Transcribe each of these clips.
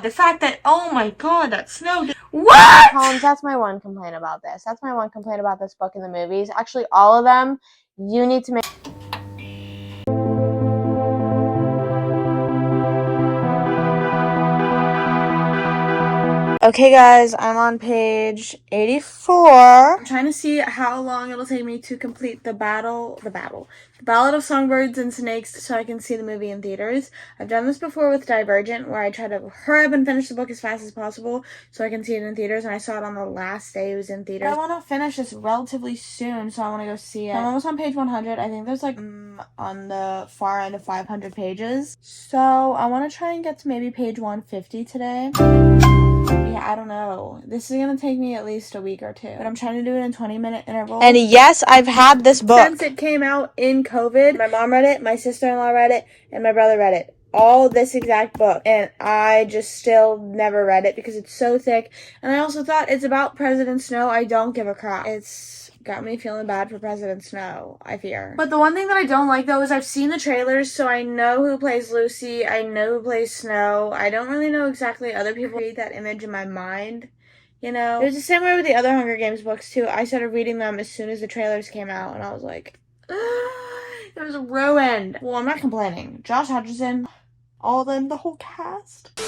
The fact that, oh my god, that snow. What? Holmes, that's my one complaint about this. That's my one complaint about this book and the movies. Actually, all of them, you need to make. Okay, guys, I'm on page 84. I'm trying to see how long it'll take me to complete the Ballad of Songbirds and Snakes so I can see the movie in theaters. I've done this before with Divergent, where I try to hurry up and finish the book as fast as possible so I can see it in theaters, and I saw it on the last day it was in theaters. I want to finish this relatively soon, so I want to go see it. I'm almost on page 100. I think there's like on the far end of 500 pages. So I want to try and get to maybe page 150 today. Yeah, I don't know. This is gonna take me at least a week or two. But I'm trying to do it in 20-minute intervals. And yes, I've had this book. Since it came out in COVID, my mom read it, my sister-in-law read it, and my brother read it. All this exact book. And I just still never read it because it's so thick. And I also thought it's about President Snow. I don't give a crap. It's got me feeling bad for President Snow, I fear. But the one thing that I don't like, though, is I've seen the trailers, so I know who plays Lucy. I know who plays Snow. I don't really know exactly other people create that image in my mind. You know? It was the same way with the other Hunger Games books, too. I started reading them as soon as the trailers came out, and I was like, it was ruined. Well, I'm not complaining. Josh Hutcherson, all of them, the whole cast.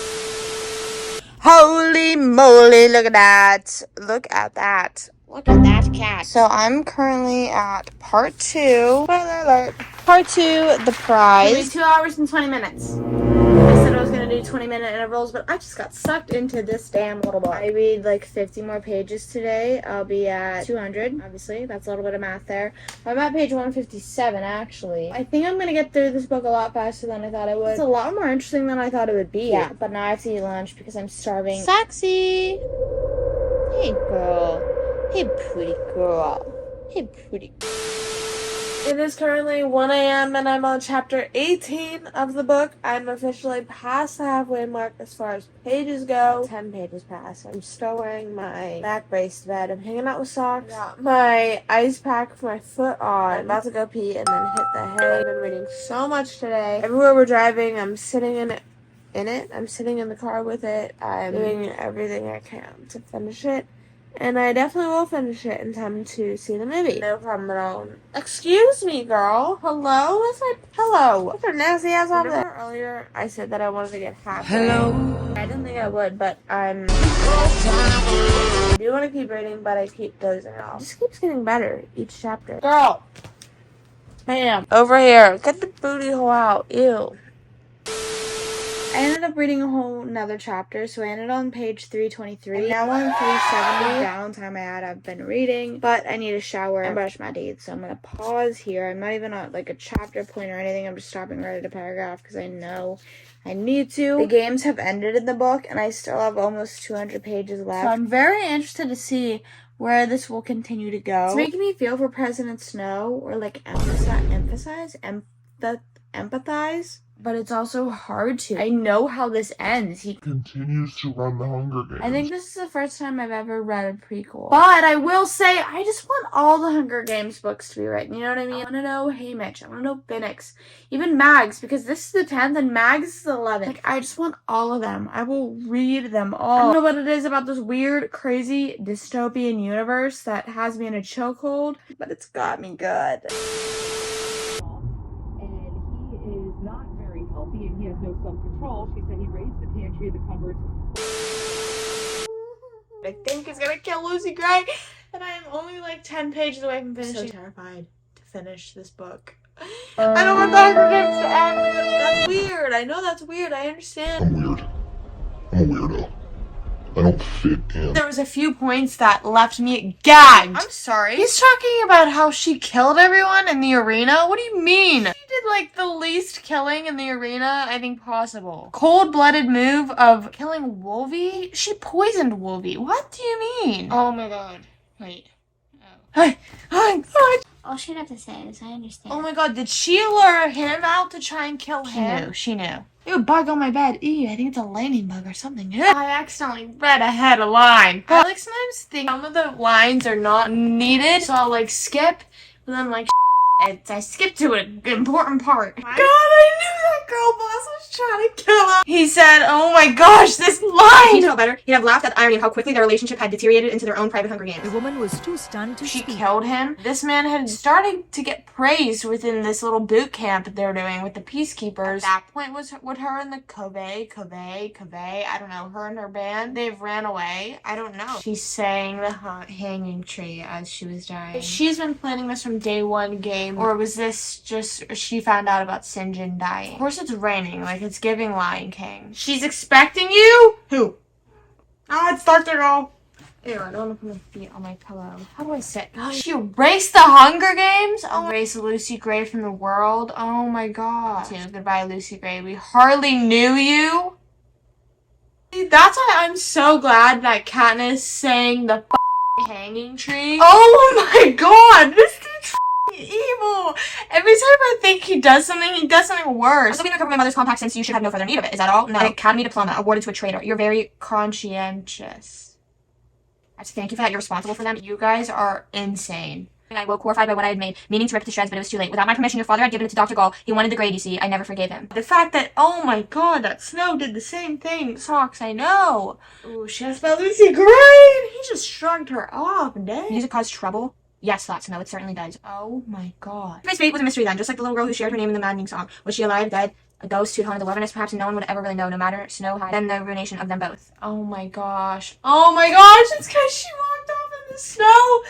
Holy moly, look at that. Look at that. Look at that cat. So I'm currently at part 2. Spoiler alert. Part 2, the prize. Only 2 hours and 20 minutes. I said I was going to do 20-minute intervals, but I just got sucked into this damn little book. I read like 50 more pages today. I'll be at 200, obviously. That's a little bit of math there. I'm at page 157, actually. I think I'm going to get through this book a lot faster than I thought I would. It's a lot more interesting than I thought it would be. Yeah, but now I have to eat lunch because I'm starving. Sexy. Hey, girl. Hey, pretty girl. Hey, pretty. It is currently 1 a.m. and I'm on chapter 18 of the book. I'm officially past the halfway mark as far as pages go. 10 pages past. I'm still wearing my back brace to bed. I'm hanging out with socks. Got my ice pack for my foot on. I'm about to go pee and then hit the hay. I've been reading so much today. Everywhere we're driving, I'm sitting in it. I'm sitting in the car with it. I'm doing everything I can to finish it. And I definitely will finish it in time to see the movie. No problem at all. Excuse me, girl. Hello? What's my pillow? What's your nasty ass on there? Earlier, I said that I wanted to get halfway. Hello? I didn't think I would, but I do want to keep reading, but I keep dozing off. It just keeps getting better each chapter. Girl! Bam. Over here. Get the booty hole out. Ew. I ended up reading a whole another chapter, so I ended on page 323. And now I'm 370. Downtime I've been reading, but I need a shower and brush my teeth, so I'm gonna pause here. I'm not even at like a chapter point or anything. I'm just stopping right at a paragraph because I know I need to. The games have ended in the book, and I still have almost 200 pages left. So I'm very interested to see where this will continue to go. It's making me feel for President Snow, or like empathize. But it's also hard to. I know how this ends. He continues to run the Hunger Games. I think this is the first time I've ever read a prequel. But I will say, I just want all the Hunger Games books to be written. You know what I mean? I want to know Haymitch. I want to know Binnix. Even Mags, because this is the 10th and Mags is the 11th. Like, I just want all of them. I will read them all. I don't know what it is about this weird, crazy, dystopian universe that has me in a chokehold, but it's got me good. And he has no self-control. She said he raised the pantry, the cupboards. I think is gonna kill Lucy Gray, and I am only like 10 pages away from finishing. I'm so terrified to finish this book. I don't want the Hunger Games to end. That's weird. I know that's weird. I understand. I'm weird. I'm a weirdo. I don't fit in. There was a few points that left me gagged. I'm sorry. He's talking about how she killed everyone in the arena. What do you mean? She did like the least killing in the arena I think possible. Cold-blooded move of killing Wolvie? She poisoned Wolvie. What do you mean? Oh my god. Wait. Oh. All she'd have to say is, I understand. Oh my god, did she lure him out to try and kill him? She knew. Ew, bug on my bed. Ew, I think it's a lightning bug or something. Ew. I accidentally read ahead a line. I like sometimes think some of the lines are not needed, so I'll like skip, but then like I skip to an important part. God, I knew that girl boss was trying to kill him. He said, oh my gosh, this line! He'd felt better. He'd have laughed at the irony of how quickly their relationship had deteriorated into their own private Hunger Games. The woman was too stunned to She speak. killed him. This man had started to get praised within this little boot camp they're doing with the peacekeepers. At that point was with her and the Kobe, I don't know, her and her band. They've ran away. I don't know. She sang the hanging tree as she was dying. She's been planning this from day one game, or was this just she found out about Sinjin dying? Of course it's raining, like it's giving Lion King. She's expecting you? Who? Ah, it's Dr. Girl. Ew, I don't want to put my feet on my pillow. How do I sit? Oh, she erased the Hunger Games? Oh, erased Lucy Gray from the world? Oh my god. Goodbye, Lucy Gray. We hardly knew you. That's why I'm so glad that Katniss sang the hanging tree. Oh my god, this dude's evil. Every time I think he does something worse. I'm looking to recover my mother's compact since you should have no further need of it. Is that all? No. An Academy diploma awarded to a traitor. You're very conscientious. I have to thank you for that. You're responsible for them. You guys are insane. I woke horrified by what I had made, meaning to rip it to shreds, but it was too late. Without my permission, your father had given it to Dr. Gall. He wanted the grade, you see. I never forgave him. The fact that, oh my god, that Snow did the same thing. Socks, I know. Ooh, she has about Lucy Gray. He just shrugged her off, dang. Music caused trouble? Yes, thought Snow. It certainly does. Oh my god. Miss Fate was a mystery then, just like the little girl who shared her name in the maddening song. Was she alive, dead? A ghost who'd haunted the wilderness, perhaps no one would ever really know, no matter Snow had then the ruination of them both. Oh my gosh. Oh my gosh, it's because she walked off in the snow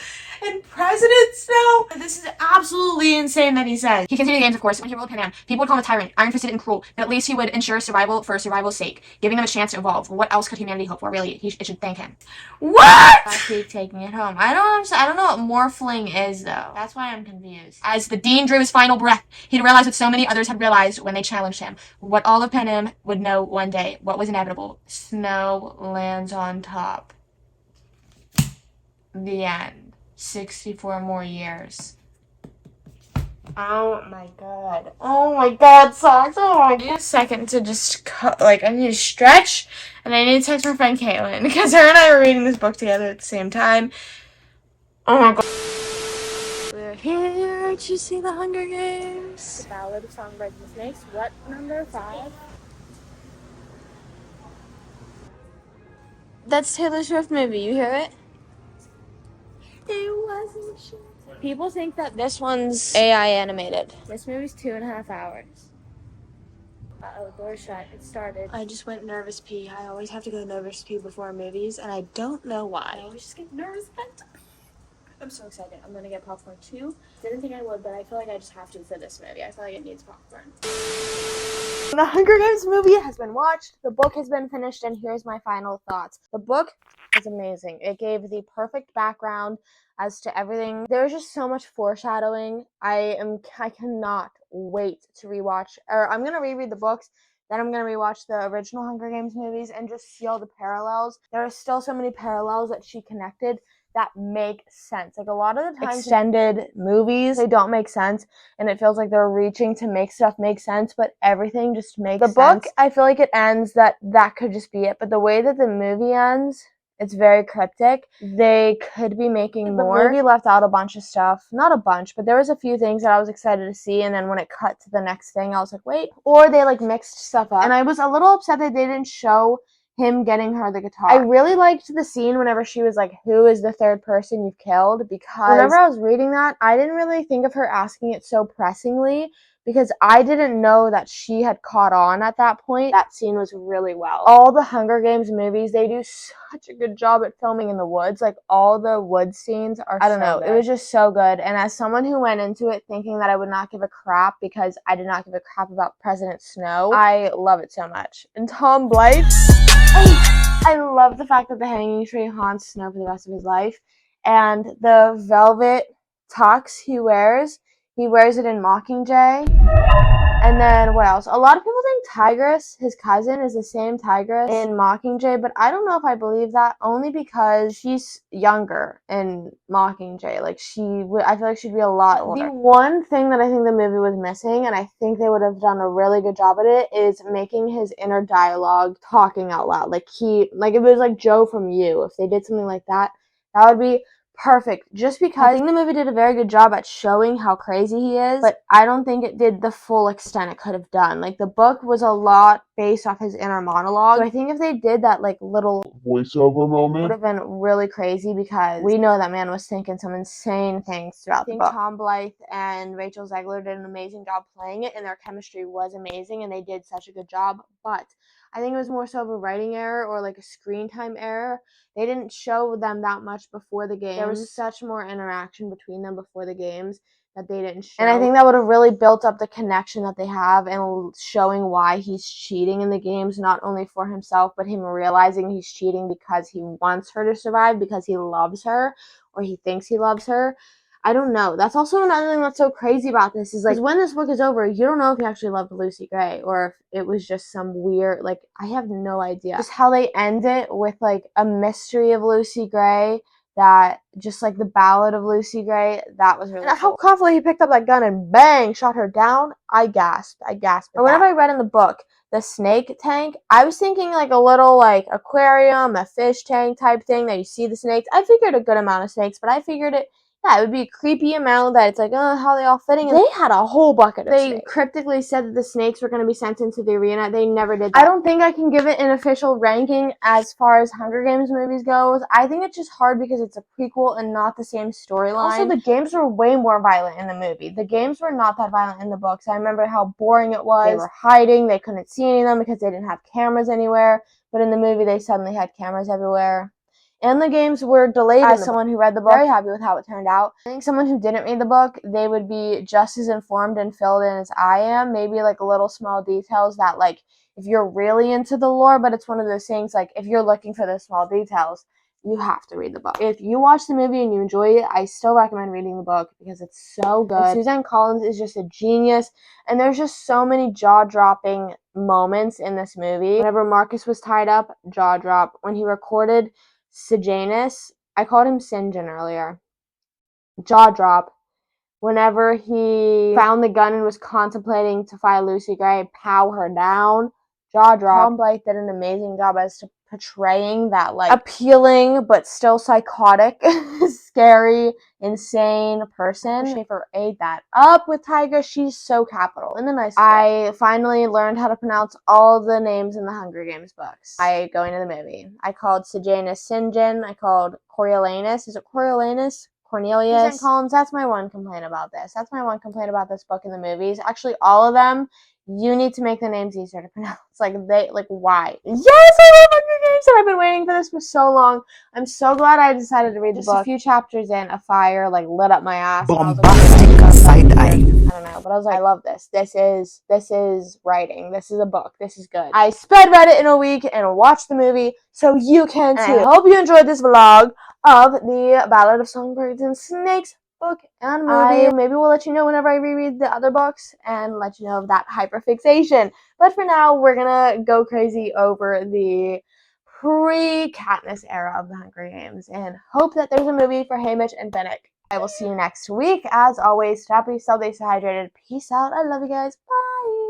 and President Snow. This is absolutely insane that he says. He continued the games, of course. When he ruled Panem, people would call him a tyrant, iron-fisted and cruel, but at least he would ensure survival for survival's sake, giving them a chance to evolve. What else could humanity hope for? Really, it should thank him. What? I keep taking it home. I don't know what morphling is, though. That's why I'm confused. As the dean drew his final breath, he'd realized what so many others had realized when they challenged him. What all of Panem would know one day. What was inevitable. Snow lands on top. The end. 64 more years. Oh my god. Oh my god, socks. Oh my god. I need a second to just I need to stretch, and I need to text my friend Caitlin, because her and I were reading this book together at the same time. Oh my god. We're here to see the Hunger Games. The Ballad of Songbirds is next. What, number 5? That's Taylor Swift movie, you hear it? It wasn't shit. People think that This one's AI animated. this movie's 2.5 hours. Uh-oh, door shut. It started. I just went nervous pee. I always have to go nervous pee before movies, and I don't know why. I always just get nervous. I'm so excited. I'm gonna get popcorn too. Didn't think I would, but I feel like I just have to for this movie. I feel like it needs popcorn. The Hunger Games movie has been watched, the book has been finished, and here's my final thoughts. The book is amazing. It gave the perfect background as to everything. There's just so much foreshadowing. I cannot wait to rewatch, or I'm gonna reread the books, then I'm gonna rewatch the original Hunger Games movies and just see all the parallels. There are still so many parallels that she connected that make sense. Like, a lot of the times extended movies, they don't make sense, and it feels like they're reaching to make stuff make sense, but everything just makes sense. The book, I feel like it ends that could just be it, but the way that the movie ends, it's very cryptic. They could be making more. The movie left out a bunch of stuff. Not a bunch, but there was a few things that I was excited to see, and then when it cut to the next thing, I was like, wait. Or they, mixed stuff up. And I was a little upset that they didn't show him getting her the guitar. I really liked the scene whenever she was like, who is the third person you've killed? Because whenever I was reading that, I didn't really think of her asking it so pressingly, because I didn't know that she had caught on at that point. That scene was really well. All the Hunger Games movies, they do such a good job at filming in the woods. All the woods scenes are I don't know. Good. It was just so good. And as someone who went into it thinking that I would not give a crap because I did not give a crap about President Snow, I love it so much. And Tom Blythe, I love the fact that the hanging tree haunts Snow for the rest of his life. And the velvet tux he wears it in Mockingjay. And then what else? A lot of people think Tigress, his cousin, is the same Tigress in Mockingjay, but I don't know if I believe that, only because she's younger in Mockingjay. I feel like she'd be a lot older. The one thing that I think the movie was missing, and I think they would have done a really good job at it, is making his inner dialogue talking out loud. It was like Joe from You. If they did something like that, that would be perfect, just because I think the movie did a very good job at showing how crazy he is, but I don't think it did the full extent it could have done. Like, the book was a lot based off his inner monologue, so I think if they did that, like, little voiceover moment would have been really crazy, because we know that man was thinking some insane things throughout the book. Tom Blythe and Rachel Zegler did an amazing job playing it, and their chemistry was amazing, and they did such a good job, but I think it was more so of a writing error or like a screen time error. They didn't show them that much before the games. There was such more interaction between them before the games that they didn't show. And I think that would have really built up the connection that they have, and showing why he's cheating in the games, not only for himself, but him realizing he's cheating because he wants her to survive, because he loves her, or he thinks he loves her. I don't know. That's also another thing that's so crazy about this, is like, when this book is over, you don't know if he actually loved Lucy Gray or if it was just some weird, like, I have no idea. Just how they end it with like a mystery of Lucy Gray, that just like the Ballad of Lucy Gray, that was really cool. How confidently he picked up that gun and bang, shot her down. I gasped. Or whenever I read in the book, the snake tank, I was thinking like a little like aquarium, a fish tank type thing that you see the snakes. I figured a good amount of snakes, but I figured it would be a creepy amount that it's like, oh, how are they all fitting? And they had a whole bucket of snakes. They cryptically said that the snakes were going to be sent into the arena. They never did that. I don't think I can give it an official ranking as far as Hunger Games movies goes. I think it's just hard because it's a prequel and not the same storyline. Also, the games were way more violent in the movie. The games were not that violent in the books. I remember how boring it was. They were hiding. They couldn't see any of them because they didn't have cameras anywhere. But in the movie, they suddenly had cameras everywhere. And the games were delayed. As someone who read the book, very happy with how it turned out. I think someone who didn't read the book, they would be just as informed and filled in as I am. Maybe like little small details that, like, if you're really into the lore, but it's one of those things, like, if you're looking for those small details, you have to read the book. If you watch the movie and you enjoy it, I still recommend reading the book because it's so good. And Suzanne Collins is just a genius, and there's just so many jaw-dropping moments in this movie. Whenever Marcus was tied up, jaw drop. When he recorded Sejanus, I called him Sinjin earlier, jaw drop. Whenever he found the gun and was contemplating to fire Lucy Gray, pow her down, jaw drop. Tom Blythe did an amazing job as to portraying that, like, appealing but still psychotic, scary, insane person. Schaefer ate that up with Tiger. She's so capital in the nicest way. I finally learned how to pronounce all the names in the Hunger Games books by going to the movie. I called Sejanus Sinjin. I called Coriolanus. Is it Coriolanus? Cornelius. Suzanne Collins, that's my one complaint about this. That's my one complaint about this book and the movies. Actually, all of them, you need to make the names easier to pronounce. Like, why? Yes, I love Hunger Games, and I've been waiting for this for so long. I'm so glad I decided to read the book. Just a few chapters in, a fire, like, lit up my ass. Bombastic side eye. I don't know, but I was like, I love this. This is writing. This is a book. This is good. I sped read it in a week and watched the movie, so you can too. I hope you enjoyed this vlog of the Ballad of Songbirds and Snakes book and movie. Maybe we'll let you know whenever I reread the other books and let you know of that hyperfixation. But for now, we're gonna go crazy over the pre-Katniss era of the Hunger Games and hope that there's a movie for Haymitch and Finnick. I will see you next week. As always, stay happy, stay hydrated. Peace out. I love you guys. Bye.